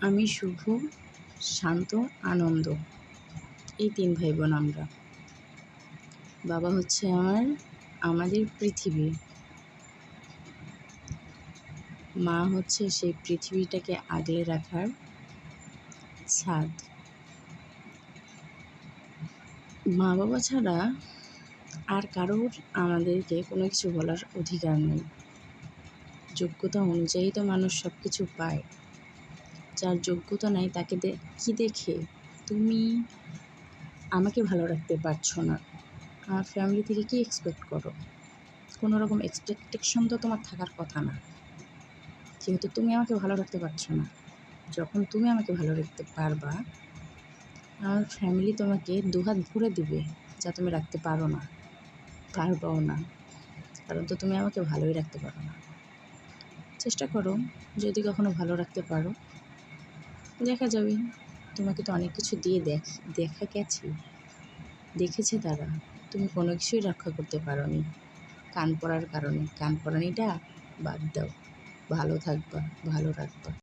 আমি শুভ, শান্ত, আনন্দ, এই ৩ ভাই বোন আমরা। বাবা হচ্ছে আমাদের পৃথিবী। মা হচ্ছে সেই পৃথিবীটাকে আগলে রাখার ছাদ। মা বাবা ছাড়া আর কারোর আমাদেরকে কোনো কিছু বলার অধিকার নেই। যোগ্যতা অনুযায়ী তো মানুষ সব কিছু পায়। যার যোগ্যতা নাই তাকে কি দেখে তুমি আমাকে ভালো রাখতে পারছো না? আমার ফ্যামিলি থেকে কি এক্সপেক্ট করো? কোনো রকম এক্সপেকটেশন তো তোমার থাকার কথা না, যেহেতু তুমি আমাকে ভালো রাখতে পারছো না। যখন তুমি আমাকে ভালো রাখতে পারবা, আমার ফ্যামিলি তোমাকে দুহাত ভরে দিবে, যা তুমি রাখতে পারো না, পারবাও না, কারণ তো তুমি আমাকে ভালোই রাখতে পারো না। চেষ্টা করো, যদি কখনো ভালো রাখতে পারো, দেখা যাবে। তোমাকে তো অনেক কিছু দিয়ে দেখেছে তারা, তুমি কোনো কিছুই রক্ষা করতে পারোনি কান পড়ার কারণে। কান পড়ানিটা বাদ দাও, ভালো থাকবা, ভালো রাখবা।